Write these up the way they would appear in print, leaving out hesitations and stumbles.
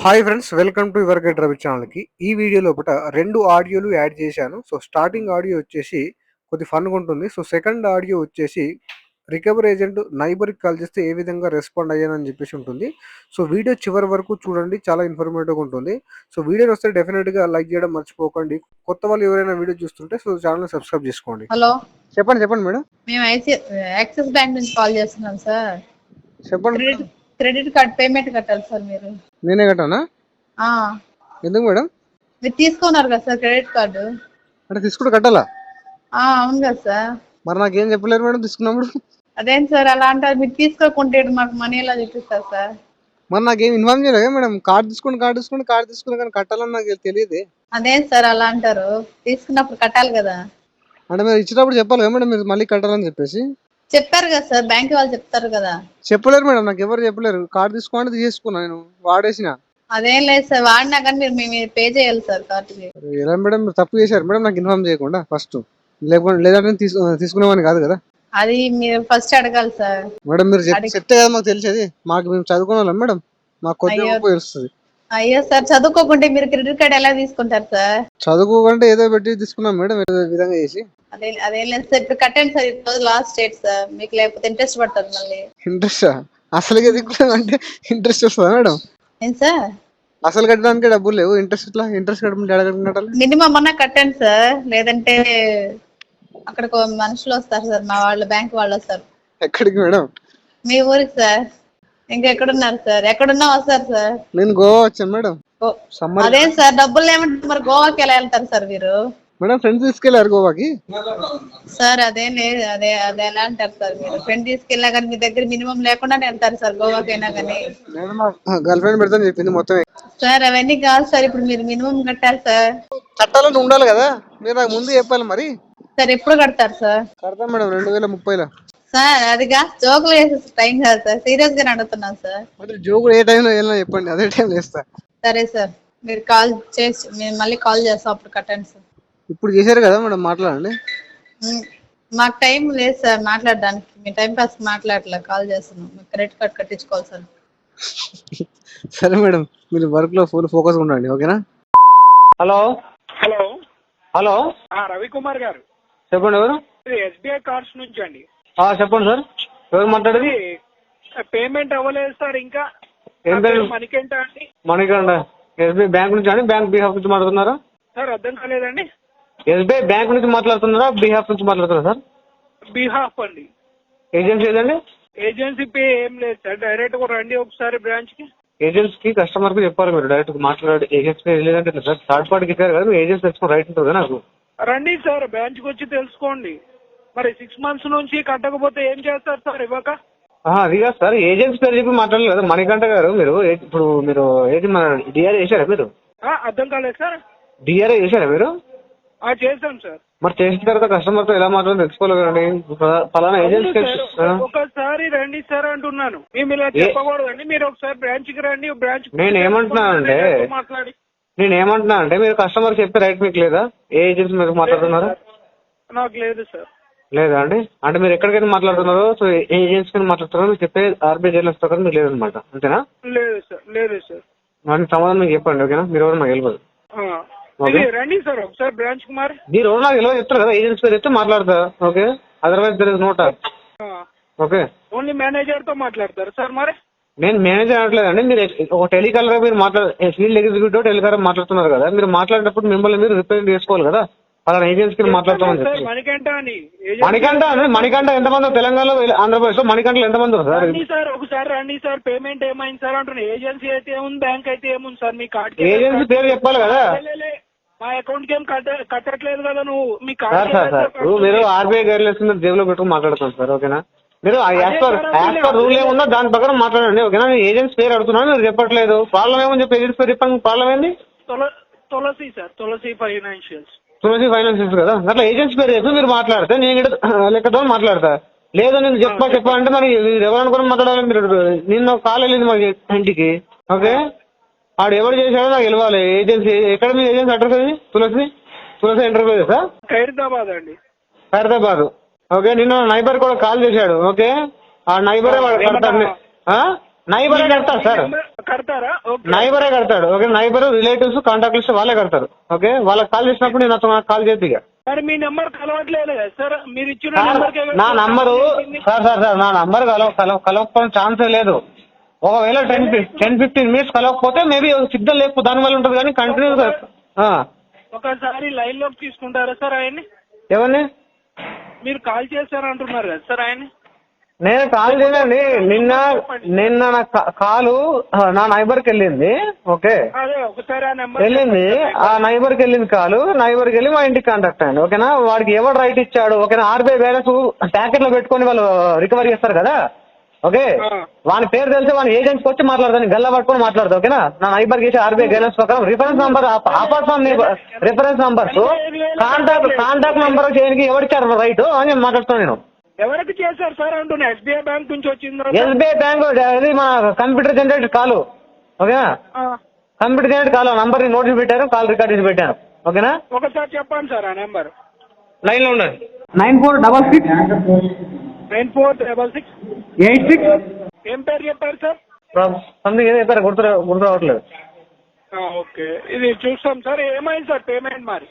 Hi friends, welcome to your guide Ravi ఛానల్‌కి. ఈ video లోపట 2 ఆడియోలు యాడ్ చేశాను. సో, స్టార్టింగ్ ఆడియో వచ్చేసి కొద్ది ఫన్‌గా ఉంటుంది. సో, సెకండ్ ఆడియో వచ్చేసి రికవరీ ఏజెంట్ నైబర్‌కి కాల్ చేస్తే ఏ విధంగా రెస్పాండ్ అయ్యానని చెప్పేసి ఉంటుంది. సో, వీడియో చివరి వరకు చూడండి. చాలా ఇన్ఫర్మేటివ్‌గా ఉంటుంది. సో, వీడియో నచ్చితే డెఫినిట్‌గా లైక్ చేయడం మర్చిపోకండి. కొత్త వాళ్ళు ఎవరైనా వీడియో చూస్తుంటే ఛానెల్‌ని సబ్స్క్రైబ్ చేసుకోండి. హలో, చెప్పండి మేడం. మేము యాక్సిస్ బ్యాంక్ నుంచి కాల్ చేస్తున్నాం సార్. చెప్పండి. క్రెడిట్ కార్డ్ పేమెంట్ కట్టాలి సార్ మీరు. నేనే కట్టానా? ఆ, ఎందుకు మేడం? మీరు తీసుకున్నారు కదా సార్ క్రెడిట్ కార్డు. అంటే తీసుకుంటే కట్టాలా? అవును కదా సార్. మరి నాకేం చెప్పలేరు మేడం తీసుకున్నప్పుడు? అదేం సార్ అలా అంటారు? మీరు తీసుకోకుంటే మాకు మనీ ఎలా చూపిస్తారు సార్? మరి నాకేం ఇన్ఫార్మ్ చేయలేదు మేడం. కార్డు తీసుకుని కానీ కట్టాలని నాకు తెలియదు. అదేం సార్ అలా అంటారు? తీసుకున్నప్పుడు కట్టాలి కదా. అంటే మీరు ఇచ్చేటప్పుడు చెప్పాలి కదా మేడం, మీరు మళ్ళీ కట్టాలని చెప్పేసి. చెప్పారు కదా సార్, బ్యాంక్ వాళ్ళు చెప్తారు కదా. చెప్పలేరు మేడం, నాకు ఎవరు చెప్పలేరు. కార్డు తీసుకోండి, తీసేసుకున్నా, నేను వాడేసిన. అదేం లేదు సార్, వాడినా కానీ మీరు పే చేయాలి సార్ కార్డుకి. ఎలా మేడం, మీరు తప్పు చేశారు మేడం నాకు ఇన్ఫార్మ్ చేయకుండా ఫస్ట్. లేదంటే తీసుకునేవాడిని కాదు కదా. అది మీరు ఫస్ట్ అడగాలి సార్. మేడం మీరు చెప్తే కదా మాకు తెలిసేది. మేము చదువుకునే వాళ్ళం మేడం, మాకు కొద్దిగా తెలుస్తుంది. అయ్యో సార్, చదువుకోకుంటే మీరు క్రెడిట్ కార్డ్ ఎలా తీసుకుంటారు సార్? చదువుకోకుంటే ఏదో పెట్టి తీసుకున్నాం మేడం, ఏదో విధంగా చేసి. అదేం లేదు సార్, ఇప్పుడు కట్టండి సార్. ఇప్పుడు లాస్ట్ డేట్ సార్, మీకు లేకపోతే ఇంట్రెస్ట్ పడుతుంది మళ్ళీ. ఇంట్రెస్ట్ అసలుగా దిక్కులేదు అంటే ఇంట్రెస్ట్ వస్తుందా మేడం? ఏం సార్, అసలు కట్టడానికి డబ్బులు లేవు, ఇంట్రెస్ట్ కట్టమంటే మినిమం అన్నా కట్టండి సార్, లేదంటే అక్కడికి మనుషులు వస్తారు సార్, మా వాళ్ళు బ్యాంక్ వాళ్ళు వస్తారు. ఎక్కడికి మేడం? మీ ఊరికి సార్. ఇంకెక్కడున్నారు సార్? ఎక్కడున్నా వస్తారు సార్. నేను గోవా వచ్చాను మేడం. అదే సార్, డబ్బులు లేమంటే మరి గోవాకి ఎలా వెళ్తారు సార్ మీరు? మేడం ఫ్రెండ్స్ తీసుకెళ్లారు గోవాకి. సార్ అదేం లేదు, అదే ఎలా అంటారు సార్? మీరు ఫ్రెండ్ తీసుకెళ్ళినా కానీ మీ దగ్గర మినిమం లేకుండానే వెళ్తారు సార్ గోవాకి అయినా కానీ. గర్ల్ ఫ్రెండ్ పెడతాను చెప్పింది మొత్తం. సార్ అవన్నీ కాదు సార్, ఇప్పుడు మీరు మినిమం కట్టాలి సార్. కట్టాలని ఉండాలి కదా, మీరు నాకు ముందు చెప్పాలి మరి. సార్ ఎప్పుడు కడతారు సార్? కడతాం మేడం 2030లో. సార్ అదిగా జోకులు వేసే టైం కాదు సార్, సీరియస్ గానే అడుగుతున్నాను సార్. జోకులు ఏ టైంలో వెళ్ళినా చెప్పండి, అదే టైంలో వేస్తా. సరే సార్, మీరు కాల్ చేసి మేము మళ్ళీ కాల్ చేస్తాం, అప్పుడు కట్టండి సార్. ఇప్పుడు చేశారు కదా మేడం, మాట్లాడండి. మాకు టైం లేదు సార్ మాట్లాడడానికి, మీ టైం పాస్ మాట్లాడలే, కాల్ చేస్తున్నాం. మీకు క్రెడిట్ కార్డ్ కట్టించుకోవాలి సార్. సరే మేడం, మీరు వర్క్ లో ఫుల్ ఫోకస్ ఉండండి, ఓకేనా? హలో హలో హలో రవికుమార్ గారు, చెప్పండి. ఎవరు? ఎస్బీఐ కార్డ్స్ నుంచి అండి. చెప్పండి సార్, ఎవరు మాట్లాడేది? పేమెంట్ అవ్వలేదు సార్ ఇంకా. ఏం పేరు? మణికంఠ అండి. మణికంఠ. ఎస్బీఐ బ్యాంక్ నుంచి అండి? బ్యాంక్ బిహాఫ్ నుంచి మాట్లాడుతున్నారా సార్? అర్థం కాలేదండి. ఎస్బీఐ బ్యాంక్ నుంచి మాట్లాడుతున్నారా, బిహాఫ్ నుంచి మాట్లాడుతున్నారా సార్? బిహాఫ్ అండి. ఏజెన్సీ ఏదండి? ఏజెన్సీ పే ఏం లేదు సార్, డైరెక్ట్ గా రండి ఒకసారి బ్రాంచ్ కి. ఏజెన్సీ కి కస్టమర్ కి చెప్పాలి మీరు, డైరెక్ట్ గా మాట్లాడి. ఏజెన్సీ పే లేదంటే సార్, థర్డ్ పార్టీకి ఇచ్చారు కదా, ఏజెన్సీ తెచ్చుకుని రైట్ ఉంటుంది కదా నాకు. రండి సార్, బ్రాంచ్ కి వచ్చి తెలుసుకోండి. మరి 6 months నుంచి కట్టకపోతే ఏం చేస్తారు సార్ ఇవ్వక? అది కాదు సార్, ఏజెన్సీ పేరు చెప్పి మాట్లాడలేదు కదా మణికంఠ గారు. ఇప్పుడు మీరు ఏది మన డిఆర్ఏ చేశారా మీరు? అర్థం కాలేదు సార్. డిఆర్ఏ చేశారా మీరు? చేశాం సార్. మరి చేసిన తర్వాత కస్టమర్ తో ఎలా మాట్లాడాలో తెలుసుకోవాలి కదండి. ఫలానా ఏజెన్సీ. ఒకసారి రండి సార్ అంటున్నాను, మేము ఇలా చెప్పకూడదండి. మీరు ఒకసారి బ్రాంచ్ కి రండి. బ్రాంచ్ నేనేమంటున్నానంటే మీరు కస్టమర్ చెప్పే రైట్ మీకు లేదా? ఏ ఏజెన్సీ మీరు మాట్లాడుతున్నారు? నాకు లేదు సార్. లేదా అండి? అంటే మీరు ఎక్కడికైనా మాట్లాడుతున్నారో, సో ఏ ఏజెన్సీ మాట్లాడుతున్నారో మీరు చెప్పే ఆర్బీఐ గైడ్లైన్స్ ప్రకారం మీకు లేదనమాట, అంతేనా? లేదు సార్. మరి సమాధానం మీకు చెప్పండి, ఓకేనా? మీరు ఎవరు నాకు తెలియదు. రండి సార్ ఒకసారి బ్రాంచ్ కి. మరి మీరు ఎవరు నాకు తెలియదు చెప్తారు కదా, ఏజెన్సీ పేరు చెప్తే మాట్లాడతా, okay? Otherwise there is not. Okay, only manager తో మాట్లాడతారు సార్? మరి నేను మేనేజర్ అనట్లేదండి. మీరు ఒక టెలికాలర్ మీరు ఫీల్డ్ ఎగ్జిక్యూటివ్ టెలికాలర్ మాట్లాడుతున్నారు కదా, మీరు మాట్లాడేటప్పుడు మిమ్మల్ని మీరు రిప్రజెంట్ చేసుకోవాలి కదా. అలా ఏజెన్సీకి మాట్లాడతామని చెప్పి. మణికంఠ ఎంతమంది తెలంగాణలో, ఆంధ్రప్రదేశ్ లో మణికంఠలో ఎంతమంది సార్? ఒకసారి రండి సార్. పేమెంట్ ఏమైంది సార్ అంటున్నా. ఏజెన్సీ అయితే ఏముంది, బ్యాంక్ అయితే ఏముంది సార్? మీ కార్డ్ ఏజెన్సీ పేరు చెప్పాలి కదా. మా అకౌంట్ కి ఏం కట్టట్లేదు కదా నువ్వు. మీ కార్డ్ మీరు ఆర్బీఐ గైడ్లైన్స్ మీరు జేబులో పెట్టుకుని మాట్లాడుతున్నాను సార్, ఓకేనా? మీరు యాజ్ పర్ రూల్ ఏముందో దాని ప్రకారం మాట్లాడండి, ఓకేనా? ఏజెన్సీ పేరు అడుగుతున్నాను, మీరు చెప్పట్లేదు. ప్రాబ్లం ఏమని చెప్పి ఏజెన్సీ పేరు చెప్పండి. ప్రాబ్లం ఏంది? తులసి సార్, తులసి ఫైనాన్షియల్స్. తులసి ఫైనాన్షియల్స్ కదా, అట్లా ఏజెన్సీ పేరు చెప్పి మీరు మాట్లాడితే నేను లెక్కతో మాట్లాడతా. లేదు నేను చెప్పాలంటే మరి ఎవరు అనుకుని మాట్లాడాలి? మీరు నిన్న కాల్ వెళ్ళింది మాకు ఇంటికి, ఓకే? ఆడు ఎవరు చేశాడో నాకు తెలియాలి. ఏజెన్సీ ఎక్కడ? మీ ఏజెన్సీ అడ్రస్ అది? తులసి ఎంటర్ప్రైజెస్ ఖైరతాబాద్ అండి. ఖైరతాబాద్, ఓకే. నిన్న నైబర్ కూడా కాల్ చేశాడు, ఓకే? ఆ నైబరే కడతారు. నైబరే కడతారు సార్. కడతారా? ఓకే. నైబరే కడతాడు. Okay, neighbour relatives contact list వాళ్ళే కడతారు. ఓకే, వాళ్ళకి కాల్ చేసినప్పుడు నేను నాకు కాల్ చేద్ది. ఇక మరి మీ నెంబర్ కలవట్లేదు కదా సార్, మీరు ఇచ్చిన సార్ నెంబర్కే కదా నా సార్ నంబరు కాల్ చేసింది. సార్ నా నంబర్ కలవకపోవడం ఛాన్సే లేదు. ఒకవేళ 10-15 మినిట్స్ కలవకపోతే మేబీ సిగ్నల్ లేకపోతే దాని వల్ల ఉంటుంది, కానీ కంటిన్యూ. ఒకసారి లైన్ లోకి తీసుకుంటారా సార్ ఆయన్ని? ఎవరిని? మీరు కాల్ చేశారంటున్నారు కదా సార్ ఆయన్ని. నేను కాల్ చేయనండి. నిన్న నా కాలు నా నైబర్కి వెళ్ళింది. ఓకే, అదే ఒకసారి ఆ నెంబర్ వెళ్ళింది. ఆ నైబర్కి వెళ్ళింది కాలు. నైబర్కి వెళ్ళి మా ఇంటికి కాంటాక్ట్ అయ్యండి. ఓకేనా, వాడికి ఎవరు రైట్ ఇచ్చాడు? ఓకేనా, ఆర్బీఐ బ్యాలెన్స్ ప్యాకెట్ లో పెట్టుకొని వాళ్ళు రికవరీ చేస్తారు కదా. ఓకే, వాని పేరు తెలిసి వాని ఏజెంట్కి వచ్చి మాట్లాడతాను, గల్లా పట్టుకొని మాట్లాడతా. ఓకేనా, నా నైబర్ చేసి ఆర్బీఐ గైడెన్స్ ప్రకారం reference number apart from reference numbers contact number చేయడానికి ఎవరిచ్చారు రైట్ అని మాట్లాడుతున్నాను నేను. ఎవరికి చేశారు సార్ అంటున్నా? ఎస్బీఐ బ్యాంక్ నుంచి వచ్చిందా? ఎస్బీఐ బ్యాంక్ అది మన కంప్యూటర్ జనరేటెడ్ కాలు. ఓకేనా, computer generate call number notice పెట్టారు, కాల్ రికార్డ్ చేసి పెట్టాను. ఓకేనా, ఒకసారి చెప్పండి సార్ ఆ నెంబర్. లైన్ లో ఉండండి. 9466 9466 86 ఏం పేరు చెప్పారు సార్? సంథింగ్ ఏదో చెప్పారు, గుర్తు రావట్లేదు. ఓకే, ఇది చూస్తాం సార్. ఏమైంది సార్ పేమెంట్? మరి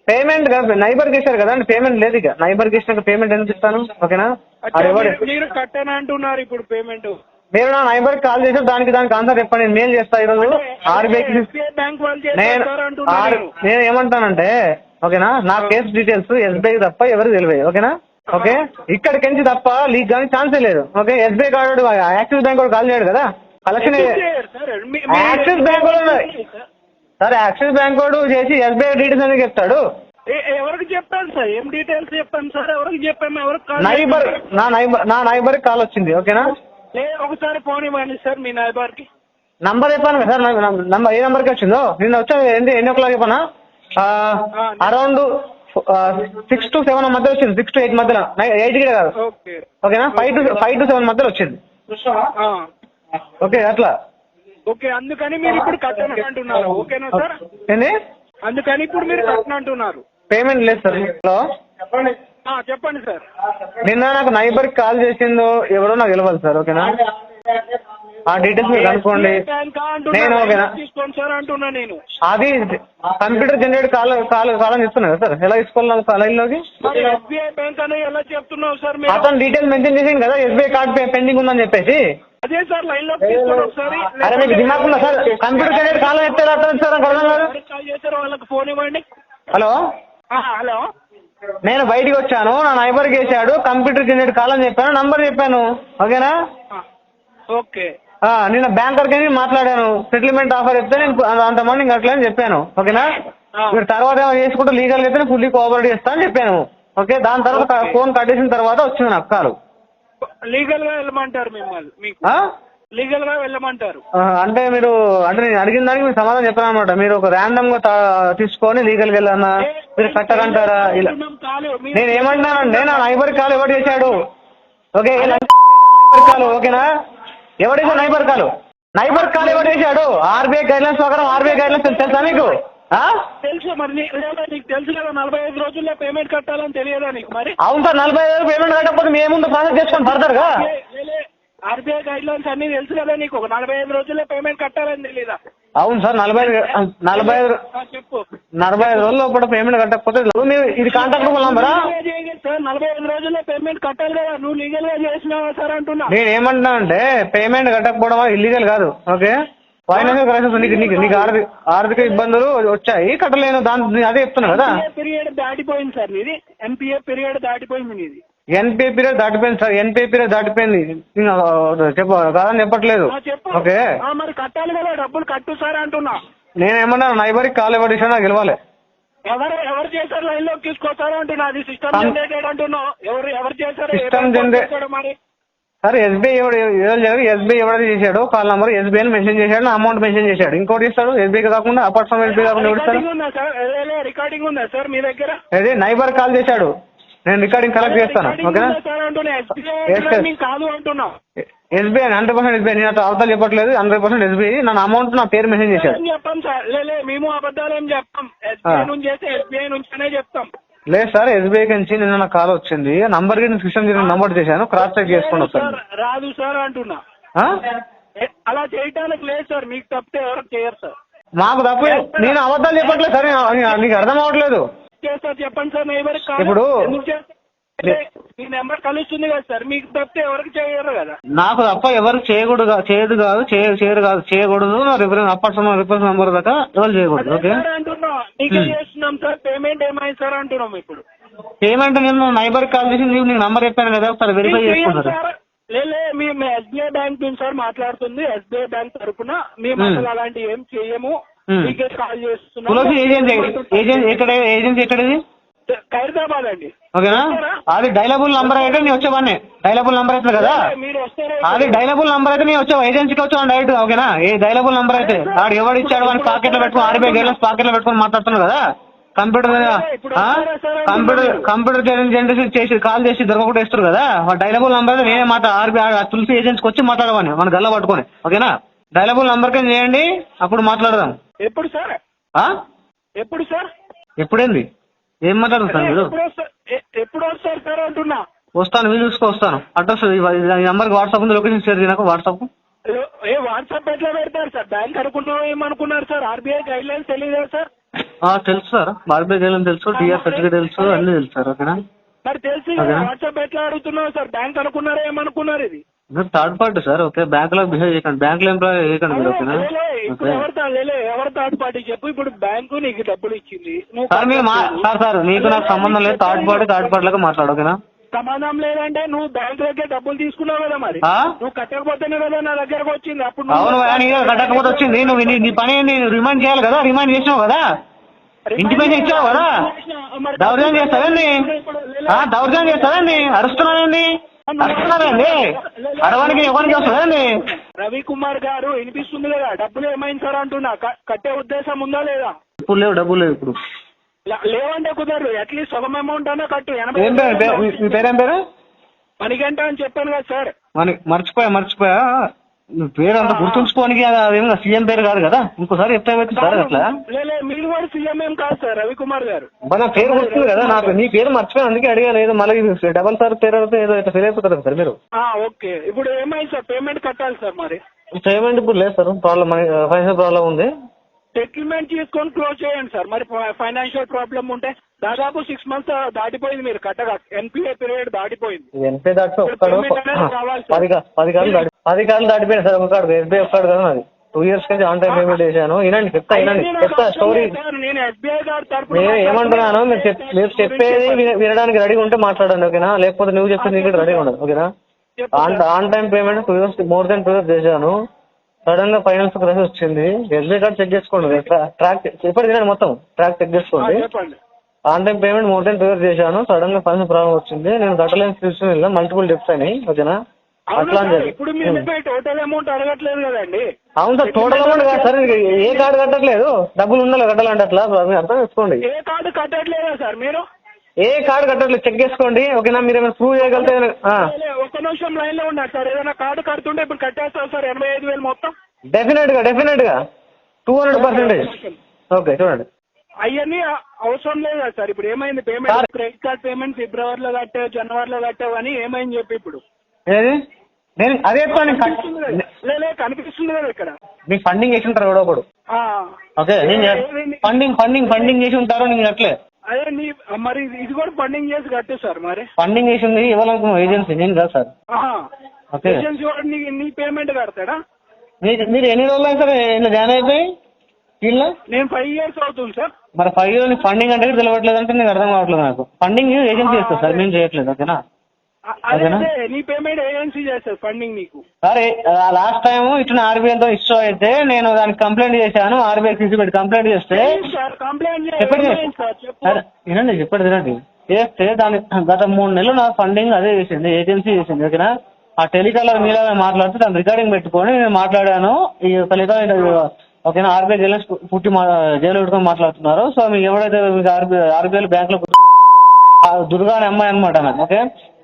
పేమెంట్ నైబర్ చేశారు కదా అండి, పేమెంట్ లేదు. ఇక నైబర్ చేసినాక పేమెంట్ ఎందుకు ఇస్తాను? ఓకేనా, మీరు కట్టాను అంటున్నారు ఇప్పుడు పేమెంట్. మీరు నా నైబర్ కాల్ చేశారు, దానికి ఆన్సర్ చెప్పండి. నేను మెయిల్ చేస్తా ఈరోజు ఆర్బీఐకి. బ్యాంక్ వాళ్ళు నేను ఏమంటానంటే, ఓకేనా, నా కేసు డీటెయిల్స్ ఎస్బీఐ తప్ప ఎవరు తెలియదు. ఓకేనా, ఓకే, ఇక్కడికి నుంచి తప్ప లీక్ కానీ ఛాన్సే లేదు. Okay, SBI card axis bank కూడా కాల్ చేయడు కదా. కలెక్షన్ యాక్సిస్ బ్యాంక్ కూడా సార్, యాక్సిస్ బ్యాంక్ వాడు చేసి ఎస్బీఐ డీటెయిల్స్ అని చెప్తాడు. ఎవరికి చెప్పాను సార్? ఏం డీటెయిల్స్ చెప్పాను సార్? ఎవరికి చెప్పాము? ఎవరికి? నా నైబర్ కాల్ వచ్చింది. ఓకేనా, ఒకసారి ఫోన్ ఇవ్వండి సార్ మీ నైబర్ కి. నంబర్ చెప్పాను కదా సార్, నంబర్ ఏ నంబర్కి వచ్చిందో నిన్న వచ్చా ఎన్ని o'clock చెప్పనా? అరౌండ్ 6 to 7 మధ్య వచ్చింది. 6 to 8 మధ్యలో, 8 కూడా కాదు. ఓకేనా, 5 to 7 మధ్యలో వచ్చింది. ఓకే, అట్లా. ఓకే, అందుకని మీరు ఇప్పుడు కట్టను అంటున్నారు. ఓకేనా సార్? ఏంది? అందుకని ఇప్పుడు మీరు కట్టను అంటున్నారు. పేమెంట్ లేదు సార్. హలో, చెప్పండి సార్. నిన్న నాకు నైబర్ కాల్ చేసిందో ఎవరో నాకు తెలియదు సార్. ఓకేనా, ఆ డీటెయిల్స్ మీరు కనుక్కోండి. నేను ఓకేనా తీసుకోండి సార్ అంటున్నా నేను. అది కంప్యూటర్ జనరేట్ కాల్ అని చెప్తున్నా కదా సార్. ఎలా తీసుకోవాలి లైన్ లోకి? ఎస్బీఐ బ్యాంక్ అని ఎలా చెప్తున్నావు సార్? అతను డీటెయిల్స్ మెన్షన్ చేసింది కదా, ఎస్బీఐ కార్డ్ పెండింగ్ ఉందని చెప్పేసి. అదే సార్, లైన్ లో తీసుకోండి ఒకసారి. అరే మీకు దిమాగ్ ఉందా సార్? కంప్యూటర్ జనరేట్ కాల్ చెప్తాడు అతను సార్, అర్థం కాదు. కాల్ చేశారు, వాళ్ళకి ఫోన్ ఇవ్వండి. హలో హలో, నేను బయటికి వచ్చాను, నా నైబర్ చేశాడు, కంప్యూటర్ జనరేట్ కాల్ అని చెప్పాను, నంబర్ చెప్పాను. ఓకేనా, ఓకే. నిన్న బ్యాంకర్కి మాట్లాడాను, సెటిల్మెంట్ ఆఫర్ చెప్తే నేను అంతమంది ఇంకా అట్లా అని చెప్పాను. ఓకేనా, మీరు తర్వాత ఏమైనా చేసుకుంటూ లీగల్ అయితే ఫుల్లీ కోఆపరేట్ చేస్తా అని చెప్పాను. ఓకే, దాని తర్వాత ఫోన్ కట్టేసిన తర్వాత వచ్చింది నాకు కాలు. లీగల్ గా వెళ్ళమంటారు మిమ్మల్ని, మీకు లీగల్ గా వెళ్ళమంటారు. అంటే మీరు అంటే నేను అడిగిన దానికి మీరు సమాధానం చెప్పాను అనమాట. మీరు ఒక ర్యాండమ్ గా తీసుకొని లీగల్ గా వెళ్ళానా, మీరు కట్టారంటారా? ఇలా నేను ఏమంటున్నానంటే, నా నైబర్ కాల్ ఎవరు చేశాడు? Okay, neighbour call. ఓకేనా, ఎవడేసా నైబర్ కాల్? నైబర్ కాల్ ఎవరు చేశాడు? ఆర్బీఐ గైడ్లైన్స్ ప్రకారం ఆర్బీఐ గైడ్లైన్స్ తెలుసా మీకు? తెలుసు. మరి నీకు తెలుసు కదా 45 రోజుల్లో పేమెంట్ కట్టాలని తెలియదా నీకు? మరి అవును సార్, 45 పేమెంట్ కట్టకపోతే మేముందు ప్రాసెస్ చేసుకొని ఫర్దర్ గా. ఆర్బీఐ గైడ్ లైన్స్ అన్ని తెలుసు కదా నీకు? 45 రోజుల్లో పేమెంట్ కట్టాలని తెలియదా? అవును సార్, 45 రోజుల లోపల పేమెంట్ కట్టకపోతే మీరు ఇది కాంటాక్ట్ నంబరా సార్? 45 రోజుల్లో పేమెంట్ కట్టాలి కదా, నువ్వు లీగల్ గా చేసినావా సార్ అంటున్నా. నేను ఏమంటున్నా అంటే, పేమెంట్ కట్టకపోవడం ఇల్లీగల్ కాదు. ఓకే, ఫైనాన్షియల్ క్రైసిస్, నీకు ఆర్థిక ఇబ్బందులు వచ్చాయి, కట్టలేను, దాని అదే చెప్తున్నా కదా. పీరియడ్ దాటిపోయింది సార్ నీది, ఎన్పిఏ పీరియడ్ దాటిపోయింది నీది. ఎన్పిఏ పీరియడ్ దాటిపోయింది సార్, ఎన్పిఏ పీరియడ్ దాటిపోయింది. కాదని చెప్పట్లేదు. ఓకే, మరి కట్టాలి కదా, డబ్బులు కట్టు సార్ అంటున్నా. నేనేమన్నా నైబర్కి కాల్ ఎవరు చేసినా నాకు గెలవాలి. ఎవరు చేశారు లైన్ లోకి తీసుకొస్తారో అంటున్నా. అది సిస్టమ్ జనరేటెడ్ అంటున్నావు. ఎవరు చేశారు? సిస్టమ్ జనరేట్ మరి సార్, ఎస్బీఐ ఎవరైతే చేశాడో కాల్ నంబర్ ఎస్బీఐ మెన్షన్ చేశాడు, నా అమౌంట్ మెన్షన్ చేశాడు. ఇంకోటి ఇస్తాడు ఎస్బీఐ కాకుండా, అపార్ట్ ఫ్రమ్ ఎస్బీఐ కాకుండా రికార్డింగ్ ఉందా సార్ మీ దగ్గర? అదే నైబర్ కాల్ చేశాడు, నేను రికార్డింగ్ కలెక్ట్ చేస్తాను. ఓకేనా, కాదు అంటున్నా. SBI 100% SBI. నేను అట్లా అవతల చెప్పట్లేదు, 100% ఎస్బీఐ. నా అమౌంట్ నా పేరు మెన్షన్ చేశాడు. చెప్పాం సార్, మేము అబద్ధాలు ఏం చెప్తాం, ఎస్బీఐ నుంచి చేస్తే ఎస్బీఐ నుంచినే చెప్తాం. లేదు సార్, ఎస్బీఐ నుంచి నిన్న నాకు కాల్ వచ్చింది, నంబర్ కి సిస్టమ్ నంబర్ చేశాను, క్రాస్ చెక్ చేసుకోండి సార్. రాదు సార్ అంటున్నా. అలా చేయటానికి లేదు సార్, మీకు తప్పితే ఎవరికి చేయరు సార్. మాకు తప్పు నేను అబద్ధాలు చెప్పట్లేదు సార్, నీకు అర్థం అవ్వట్లేదు. చేస్తారు చెప్పండి సార్, ఎవరికి కాదు. ఇప్పుడు ఎందుకు చేస్తారు? మీ నెంబర్ కలుస్తుంది కదా సార్, మీకు తప్పితే ఎవరికి చేయరు కదా. నాకు తప్ప ఎవరికి చేయకూడదు, చేయకూడదు. నా రిఫరెన్స్ నెంబర్ దాకా ఎవరు చేయకూడదు. ఓకే అంటున్నాం, మీకే చేస్తున్నాం సార్. పేమెంట్ ఏమైంది సార్ అంటున్నాం. ఇప్పుడు పేమెంట్ నేను నైబర్ కాల్ చేసి నీకు నెంబర్ చెప్పాను కదా, ఒకసారి వెరిఫై చేసుకుంటారు. లేలే మేము ఎస్బీఐ బ్యాంక్ నుంచి సార్ మాట్లాడుతుంది. ఎస్బీఐ బ్యాంక్ తరఫున మేము అసలు అలాంటి ఏం చేయము, మీకే కాల్ చేస్తున్నాం. ఏజెన్సీ ఎక్కడది? ఖైరతాబాద్ అండి. ఓకేనా, అది డైలబుల్ నంబర్ అయితే నేను వచ్చేవాడిని. డైలబుల్ నంబర్ అయితే కదా, మీరు వస్తారా? అది డైలబుల్ నంబర్ అయితే నేను వచ్చావు, ఏజెన్సీకి వచ్చాను డైరెక్ట్. ఓకేనా, ఏ డైలబుల్ నంబర్ అయితే వాడు ఎవడు ఇచ్చాడు వాడిని పాకెట్ లో పెట్టుకుని ఆర్బీఐ గైడ్లైన్స్ పాకెట్ లో పెట్టుకుని మాట్లాడుతున్నావు కదా. కంప్యూటర్ జనరేషన్ చేసి కాల్ చేసి దొరకకుండా ఇస్తారు కదా, డైలబుల్ నంబర్ అయితే నేనే ఆర్బీఐ తులసి ఏజెన్సీకి వచ్చి మాట్లాడవాడిని మన గల్ల పట్టుకొని. ఓకేనా, డైలబుల్ నంబర్ కింద చేయండి, అప్పుడు మాట్లాడదాం. ఎప్పుడు సార్? ఎప్పుడు సార్? ఎప్పుడేంది ఏం మాట్లాడుతుంది సార్ మీరు? ఎప్పుడు వస్తారు సార్ అంటున్నా. వస్తాను, వీలు చూసుకో వస్తాను. అడ్రస్ ఈ నెంబర్కి వాట్సాప్ ఉంది, లొకేషన్ షేర్ చేయకు వాట్సాప్. వాట్సాప్ ఎట్లా పెడతారు సార్? బ్యాంక్ అనుకుంటున్నాం ఏమనుకున్నారు సార్? ఆర్బీఐ గైడ్ లైన్స్ తెలియదా సార్? తెలుసు సార్, ఆర్బీఐ గైడ్ లైన్స్ తెలుసు, టీఆర్ సర్టిఫికేట్ తెలుసు, అన్ని తెలుసు సార్. ఓకేనా, మరి తెలిసి వాట్సాప్ ఎట్లా అడుగుతున్నావు సార్? బ్యాంక్ అనుకున్నారా ఏమనుకున్నారు? ఇది third party sir. Okay, bank లో బిహేవ్ చేయకండి, బ్యాంక్ లో ఎంప్లాయ్ చేయకండి మీరు. ఓకేనా, ఇప్పుడు ఎవరు థర్డ్ పార్టీ చెప్పు. ఇప్పుడు బ్యాంకు నీకు డబ్బులు ఇచ్చింది, సార్ మీరు సార్ నీకు నాకు సంబంధం లేదు. థర్డ్ పార్టీలకు మాట్లాడు. ఓకేనా, సంబంధం లేదంటే నువ్వు బ్యాంక్ దగ్గర డబ్బులు తీసుకున్నావు కదా, మరి నువ్వు కట్టకపోతేనే కదా నా దగ్గరకు వచ్చింది. అప్పుడు అవును, కట్టకపోతే వచ్చింది. నువ్వు నీ పని ఏంది? రిమైండ్ చేయాలి కదా, రిమైండ్ చేసినావు కదా, ఇంటిమేషన్ ఇచ్చావు కదా. దౌర్జన్యం చేస్తావేంది? దౌర్జన్యం చేస్తావేంది? అరుస్తున్నావేంది? అడవానికి ఎవరికి వస్తుందండి? రవికుమార్ గారు వినిపిస్తుంది కదా, డబ్బులు ఏమైంది సార్ అంటున్నా. కట్టే ఉద్దేశం ఉందా లేదా? ఇప్పుడు లేవు, డబ్బులు లేవు ఇప్పుడు. లేవంటే కుదరదు, అట్లీస్ట్ సగం అమౌంట్ అన్నా కట్టు. మీ పేరేం పేరు? మణిగంట అని చెప్పాను కదా సార్. మర్చిపోయా పేరు అంత గుర్తుంచుకోనికి. అదేమో సీఎం పేరు కాదు కదా, ఇంకోసారి చెప్తే సార్ అట్లా. మీరు కూడా సీఎం ఏం కాదు సార్, రవికుమార్ గారు. నా పేరు గుర్తుంది కదా, నాకు నీ పేరు మర్చిపోయా, అందుకే అడిగా. లేదు మళ్ళీ డబల్ సార్ పేరు అయితే ఏదో ఇట్లా ఫీల్ అయిపోతారు సార్ మీరు. ఓకే, ఇప్పుడు ఏమైంది సార్? పేమెంట్ కట్టాలి సార్. మరి పేమెంట్ ఇప్పుడు లేదు సార్, ప్రాబ్లం, ఫైనాన్షియల్ ప్రాబ్లం ఉంది. సెటిల్మెంట్ చేసుకొని క్లోజ్ చేయండి సార్. మరి ఫైనాన్షియల్ ప్రాబ్లం ఉంటే దాదాపు 6 months దాటిపోయింది, మీరు కట్టగా ఎన్పిఏ పీరియడ్ దాటిపోయింది. ఎన్పిఏ దాటితే ఒక్కడు 10 కాళ్ళు దాటిపోయింది సార్. ఒక్కడు ఎస్బీఐ ఒక్కడు కదా, నాది 2 years నుంచి ఆన్ టైం పేమెంట్ చేశాను. చెప్తా స్టోరీ. నేను ఏమంటున్నాను, మీరు చెప్పేది వినడానికి రెడీగా ఉంటే మాట్లాడండి. ఓకేనా, లేకపోతే నువ్వు చెప్పేది నీకు రెడీగా ఉండదు. ఓకేనా, on time payment 2 years more than 2 years చేశాను. సడన్ గా ఫైనాన్స్ క్రైసిస్ వచ్చింది. ఎస్బీఐ కార్డ్ చెక్ చేసుకోండి, ట్రాక్ చెప్పండి తినండి, మొత్తం ట్రాక్ చెక్ చేసుకోండి. On time payment more than 2 years చేశాను. సడన్ గా ఫైనాన్స్ ప్రాబ్లం వచ్చింది, నేను కట్టలేని సిచ్యువేషన్ వెళ్ళా, మల్టిపుల్ డెప్స్ అయినాయి. ఓకేనా, అట్లా ఇప్పుడు టోటల్ అమౌంట్ అడగట్లేదు కదండి. అవును సార్, టోటల్ అమౌంట్ కాదు సార్, ఏ కార్డు కట్టట్లేదు, డబ్బులు ఉండాలి కట్టాలంటే. అట్లా అర్థం చేసుకోండి. ఏ కార్డు కట్టట్లేదా సార్ మీరు? ఏ కార్డు కట్టట్లేదు, చెక్ చేసుకోండి. ఓకేనా, మీరు ఏమైనా ప్రూవ్ చేయగలిగితే. ఒక్క నిమిషం లైన్ లో ఉన్నారు సార్. ఏదైనా కార్డు కడుతుంటే ఇప్పుడు కట్టేస్తారు సార్ 85,000 మొత్తం. డెఫినెట్ గా 200%. ఓకే చూడండి, అవన్నీ అవసరం లేదా సార్? ఇప్పుడు ఏమైంది పేమెంట్? క్రెడిట్ కార్డ్ పేమెంట్ ఫిబ్రవరిలో కట్టావు, జనవరిలో కట్టావు అని ఏమైంది చెప్పి ఇప్పుడు ఏది నేను అదే కనిపిస్తుంది కదా ఇక్కడ. మీకు ఫండింగ్ చేసి ఉంటారు ఎవడో ఒకడు. ఓకే, ఫండింగ్ చేసి ఉంటారు, నేను అట్లే. అదే మరి ఇది కూడా ఫండింగ్ చేసి కట్టే సార్. మరి ఫండింగ్ చేసింది ఇవ్వాలనుకున్న ఏజెన్సీ, నేను కాదు సార్. ఓకే, ఏజెన్సీ వాడు నీ పేమెంట్ కడతాడా? మీరు ఎన్ని రోజులు అయితే ఇలా జాయిన్ అయిపోయి వీళ్ళు? నేను 5 years అవుతుంది సార్. మరి 5 years ఫండింగ్ అంటే తెలియట్లేదు అంటే నీకు అర్థం కావట్లేదు. నాకు ఫండింగ్ ఏజెన్సీ చేస్తారు సార్, మేము చేయట్లేదు. ఓకేనా, నీ పేమెంట్ ఏజెన్సీ చేస్తారు ఫండింగ్ నీకు. సరే, లాస్ట్ టైం ఇట్లా ఆర్బీఐతో ఇష్యూ అయితే నేను దానికి కంప్లైంట్ చేశాను. ఆర్బీఐ తీసుకుపెట్టి కంప్లైంట్ చేస్తే వినండి, చెప్పండి వినండి, చేస్తే దాని గత 3 నెలలు నా ఫండింగ్ అదే చేసింది, ఏజెన్సీ చేసింది. ఓకేనా, ఆ టెలికాలర్ మీద మాట్లాడితే దాని రికార్డింగ్ పెట్టుకొని నేను మాట్లాడాను. ఈ ఓకేనా, ఆర్బీఐ జైలు జైలు పెట్టుకొని మాట్లాడుతున్నారు. సో మీకు ఎవరైతే మీకు ఆర్బీఐ బ్యాంక్ లో దుర్గా అనే అమ్మాయి అనమాట నాకు. ఓకే,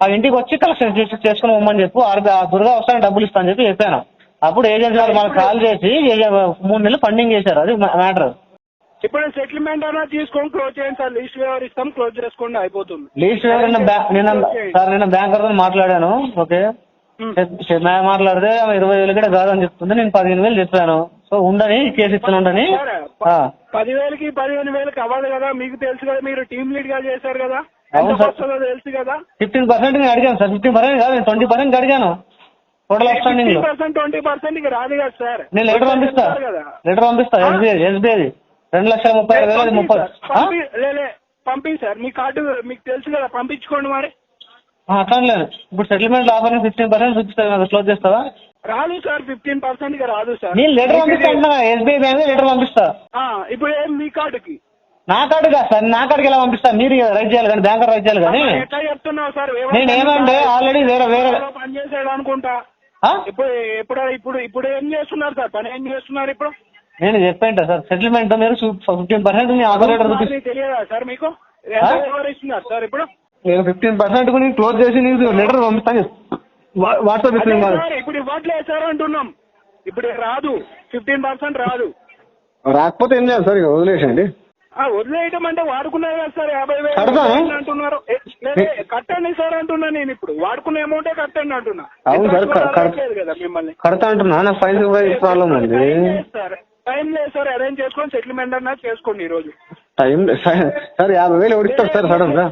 ఆ ఇంటికి వచ్చి కలెక్షన్ చేసుకుని ఇవ్వమని చెప్పు, ఆ దుర్గా వస్తాను డబ్బులు ఇస్తాను చెప్పి చెప్పాను. అప్పుడు ఏజెన్సీ వాళ్ళు మనకు కాల్ చేసి 3 నెలలు ఫండింగ్ చేశారు. అది మ్యాటర్. ఇప్పుడు సెటిల్మెంట్ అన్నా తీసుకొని క్లోజ్ చేయండి సార్. లీస్ట్ వేవర్ ఇస్తాం, క్లోజ్ చేసుకోండి, అయిపోతుంది. లీస్ట్ వేవర్ సార్ నిన్న బ్యాంకర్ తో మాట్లాడాను. ఓకే, చెన్నై మాట్లాడితే 20,000 కూడా కాదని చెప్తుంది. నేను 15,000 చెప్పాను. సో ఉండని కేసు ఇస్తాను ఉండని. సరే, 10,000కి 15,000కి అవ్వదు కదా, మీకు తెలుసు కదా, మీరు టీమ్ లీడ్ గా చేశారు కదా, అవును ఎంత సార్. వస్తుందో తెలుసు కదా. 15% నేను అడిగాను సార్. 15% కాదు, నేను 20% అడిగాను టోటల్ అవుట్స్టాండింగ్ లో. 20% కి రాదు కదా సార్. నేను లెటర్ పంపిస్తా, కదా లెటర్ పంపిస్తా. ఎస్బీఐ 2,30,000 అది 30. పంపించి సార్, మీ కార్డు మీకు తెలుసు కదా, పంపించుకోండి మరి. అట్లా లేదు. ఇప్పుడు సెటిల్మెంట్ ఆఫర్ 15% చూపిస్తాను కదా, క్లోజ్ చేస్తావా? రాదు సార్, 15% కి రాదు సార్. నేను లెటర్ పంపిస్తా అంటున్నా, ఎస్బీఐ బ్యాంక్ లెటర్ పంపిస్తా. ఇప్పుడు ఏం మీ కార్డుకి? నా కార్డు కాదు సార్, నా కార్డుకి ఎలా పంపిస్తా? మీరు రైట్ చేయాలి కానీ, బ్యాంకర్ రైట్ చేయాలి కానీ. ఎట్లా చెప్తున్నావు సార్? నేను ఏమంటే ఆల్రెడీ వేరే పని చేసాడు అనుకుంటా. ఆ? ఇప్పుడు ఇప్పుడు ఇప్పుడు ఇప్పుడు ఏం చేస్తున్నారు సార్? పని ఏం చేస్తున్నారు ఇప్పుడు? నేను చెప్పాను సార్, సెటిల్మెంట్ మీరు 15% మీ ఆధార్ లెటర్ చూపిస్తా. తెలియదా సార్ మీకు? ఎంత ఎవరు ఇస్తున్నారు సార్ ఇప్పుడు? నేను 15% కు నేను క్లోజ్ చేసి నీకు లెటర్ పంపిస్తాను. వాట్సాప్ అదే ఇస్తుంది. సార్, ఇప్పుడు ఇవ్వట్లేదు సార్ అంటున్నాం. ఇప్పుడు రాదు, 15% రాదు. రాకపోతే ఏం చేయాలి సార్? ఇక వదిలేసండి. వదిలేయటం అంటే వాడుకున్నారు కదా సార్, 50,000 కడతాను. అంటున్నారు. కట్టండి సార్ అంటున్నా నేను. ఇప్పుడు వాడుకున్న అమౌంటే కట్టండి అంటున్నా. అవును సార్, కట్టలేదు కదా మిమ్మల్ని. కడతా అంటున్నా. నాకు ఫైన్ ప్రాబ్లం ఉంది. టైం లేదు సార్, అరేంజ్ చేసుకొని సెటిల్మెంట్ అన్నా చేసుకోండి ఈ రోజు. టైం సార్ 50,000 ఎవరిస్తారు సార్ సడన్ గా?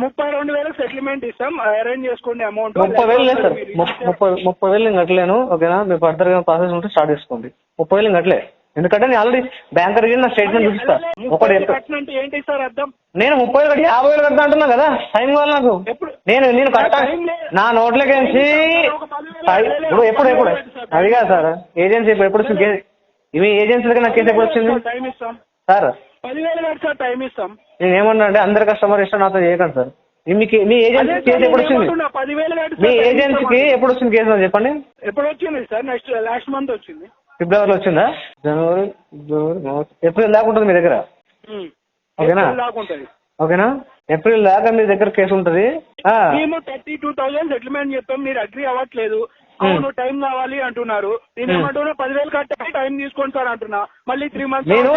32,000 సెటిల్మెంట్ ఇస్తాం, అరేంజ్ చేసుకోండి అమౌంట్. 30,000 లేదు సార్, 30,000 నేను కట్టలేను. ఓకేనా? మీరు ఫర్దర్ గా ప్రాసెస్ ఉంటే స్టార్ట్ చేసుకోండి. 30,000 కట్టలే. ఎందుకంటే నేను ఆల్రెడీ బ్యాంకర్ నా స్టేట్మెంట్ చూపిస్తా. ఒకటి కట్టినంటే ఏంటి సార్ అర్థం? నేను 30,000 కట్టి 50,000 కడతా అంటున్నా కదా. టైం కావాలి నాకు. నేను కట్టా. నా నోట్లకేసి ఎప్పుడు అది కాదు సార్. ఏజెన్సీ ఎప్పుడు వచ్చింది? మీ ఏజెన్సీలకి నాకు కేసు ఎప్పుడు వచ్చింది టైం ఇస్తాం సార్? 10,000 కట్టి సార్ టైం ఇస్తాం. నేను ఏమన్నా అంటే అందరు కస్టమర్ ఇష్టం నాతో చేయకండి సార్. మీ ఏజెన్సీ కేసు ఎప్పుడు వచ్చింది? 10,000 కట్టి మీ ఏజెన్సీకి ఎప్పుడు వచ్చింది కేసు నాకు చెప్పండి. ఎప్పుడు వచ్చింది సార్? లాస్ట్ మంత్ వచ్చింది. ఫిబ్రవరిలో వచ్చిందా? జనవరి, ఫిబ్రవరి, మార్చ్, ఏప్రిల్ దాకా ఉంటుంది మీ దగ్గర. ఓకేనా? ఓకేనా? ఏప్రిల్ దాకా మీ దగ్గర కేసు ఉంటుంది. మేము 32,000 సెటిల్మెంట్ చెప్పాం, మీరు అగ్రీ అవ్వట్లేదు. అవును టైం కావాలి అంటున్నారు. నేను ఏమంటున్నా 10,000 కట్టాలి, టైం తీసుకోండి సార్ అంటున్నా. మళ్ళీ 3 months నేను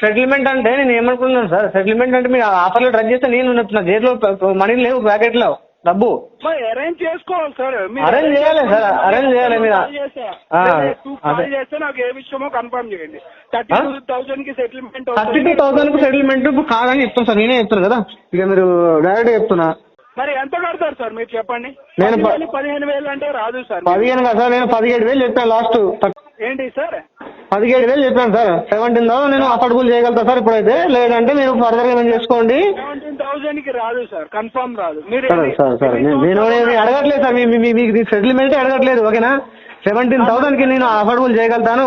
సెటిల్మెంట్ అంటే నేను ఏమనుకున్నాను సార్, సెటిల్మెంట్ అంటే మీరు ఆఫర్లో రన్ చేస్తే నేను నా జేబులో మనీ లేవు, ప్యాకెట్ లో డబ్బు అరేంజ్ చేసుకోవాలి సార్. అరేంజ్ చేయాలి సార్, అరేంజ్ చేయాలి. మీరు కాల్ చేస్తే నాకు ఏ విషయమో కన్ఫర్మ్ చేయండి. 32,000 కి సెటిల్మెంట్. 32,000 కు సెటిల్మెంట్ కాదని చెప్తాను సార్, నేనే చెప్తాను కదా. ఇక మీరు డైరెక్ట్ చెప్తున్నా. మరి ఎంత కడతారు సార్ మీరు చెప్పండి? నేను 15,000 అంటే రాదు సార్. 15 కదా సార్, నేను 17,000 చెప్పాను లాస్ట్. ఏంటి సార్? 17,000 చెప్పాను సార్. 17,000 నేను అఫోర్డబుల్ చేయగలుగుతా సార్ ఇప్పుడైతే. లేదంటే మీరు ఫర్దర్ గా చేసుకోండి. 17,000 కి రాదు సార్, కన్ఫర్మ్ రాదు. మీరు సార్ నేను అడగట్లేదు సార్, మీకు సెటిల్మెంట్ అడగట్లేదు. ఓకేనా? 17,000 కి నేను అఫోర్డబుల్ చేయగలుగుతాను.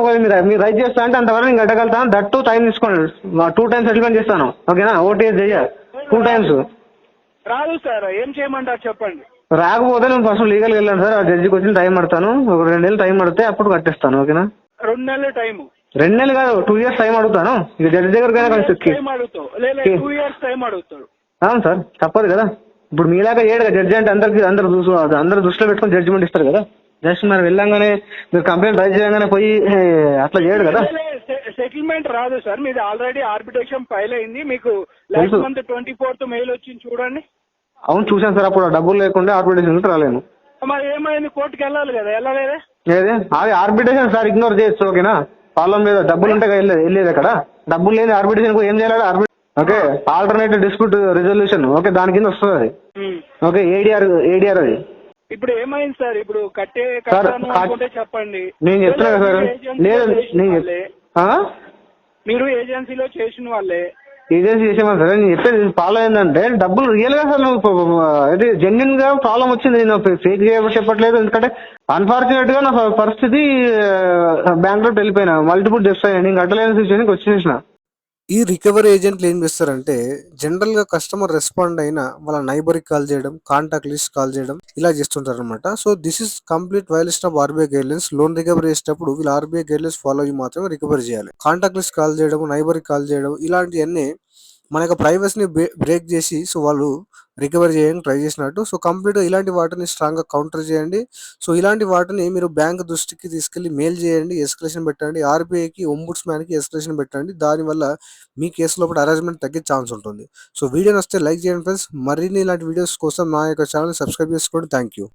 మీరు రైట్ చేస్తా అంటే అంతవరకు నేను కట్టగలుగుతాను. దట్ 2 టైం తీసుకోండి. 2 times సెటిల్మెంట్ చేస్తాను. ఓకేనా? ఓటీఎస్ చెయ్య 2 times. రాదు సార్, ఏం చేయమంటారు చెప్పండి? రాకపోతే నేను ఫస్ట్ లీగల్కి వెళ్ళాను సార్. ఆ జడ్జికి వచ్చిన టైం పడతాను. ఒక 2 నెలలు టైం పడితే అప్పుడు కట్టేస్తాను. ఓకేనా? 2 నెలల టైం? 2 నెలలు కాదు, 2 years టైం అడుగుతాను. ఇక జడ్జి దగ్గర టైం అడుగుతావు? 2 years టైం అడుగుతాడు. అవును సార్, తప్పదు కదా. ఇప్పుడు మీలాగా ఏడు జడ్జి అంటే అందరు దృష్టిలో పెట్టుకుని జడ్జిమెంట్ ఇస్తారు కదా. జస్ట్ మరి వెళ్ళంగానే మీరు కంప్లైంట్ రైజ్ చేయగానే పోయి అట్లా చేయడు కదా. సెటిల్మెంట్ రాదు సార్, మీది ఆల్రెడీ ఆర్బిట్రేషన్ ఫైల్ అయింది. మీకు లాస్ట్ మంత్ 24th మెయిల్ వచ్చింది చూడండి. అవును చూసాను సార్. అప్పుడు డబ్బులు లేకుండా ఆర్బిట్రేషన్ రాలేను. మరి ఏమైంది? కోర్టుకి వెళ్ళాలి కదా, వెళ్ళలేదే? ఏదే అది ఆర్బిట్రేషన్ సార్, ఇగ్నోర్ చేయొచ్చు. ఓకేనా? ప్రాబ్లం మీద డబ్బులు ఉంటే వెళ్ళేది అక్కడ. డబ్బులు లేని ఆర్బిట్రేషన్ ఏం చేయాలి? Okay, alternative dispute resolution. Okay, దాని కింద వస్తుంది అది. ఓకే, ఏడిఆర్ అది. ఇప్పుడు ఏమైంది సార్? ఇప్పుడు చెప్పండి. నేను చెప్తున్నా కదా సార్. లేదు మీరు ఏజెన్సీలో చేసిన వాళ్ళే. ఏజెన్సీ చేసేమా సార్? నేను చెప్పేది ఫాలో అయిందంటే డబ్బులు రియల్ గా సార్ నువ్వు అది జెన్యున్ గా ప్రాబ్లం వచ్చింది. నేను ఫేక్ చెప్పట్లేదు. ఎందుకంటే అన్ఫార్చునేట్ గా నా పరిస్థితి బ్యాంక్ లో వెళ్ళిపోయినా, మల్టిపుల్ డెప్స్ అయ్యాయి. నేను కట్టలేని సిచ్యువేషన్కి వచ్చేసిన. ఈ రికవరీ ఏజెంట్లు ఏం చేస్తారంటే జనరల్ గా కస్టమర్ రెస్పాండ్ అయినా వాళ్ళ నైబర్కి కాల్ చేయడం, కాంటాక్ట్ లిస్ట్ కాల్ చేయడం ఇలా చేస్తుంటారు అనమాట. So this is complete violation of RBI guidelines. Loan recovery చేసేటప్పుడు వీళ్ళు ఆర్బీఐ గైడ్లైన్స్ ఫాలో అయ్యి మాత్రమే రికవరీ చేయాలి. కాంటాక్ట్ లిస్ట్ కాల్ చేయడం, నైబర్కి కాల్ చేయడం ఇలాంటివన్నీ మన యొక్క ప్రైవసీని బ్రేక్ చేసి సో వాళ్ళు రికవరీ చేయడానికి ట్రై చేసినట్టు. సో కంప్లీట్గా ఇలాంటి వాటిని స్ట్రాంగ్గా కౌంటర్ చేయండి. సో ఇలాంటి వాటిని మీరు బ్యాంక్ దృష్టికి తీసుకెళ్లి మెయిల్ చేయండి, ఎస్కలేషన్ పెట్టండి, ఆర్బీఐకి ఒంబుడ్స్మ్యాన్కి ఎస్కలేషన్ పెట్టండి. దానివల్ల మీ కేసులో అరేంజ్మెంట్ తగ్గే ఛాన్స్ ఉంటుంది. సో వీడియో నచ్చితే లైక్ చేయండి ఫ్రెండ్స్. మరిన్ని ఇలాంటి వీడియోస్ కోసం నా యొక్క ఛానల్ సబ్స్క్రైబ్ చేసుకోండి. Thank you.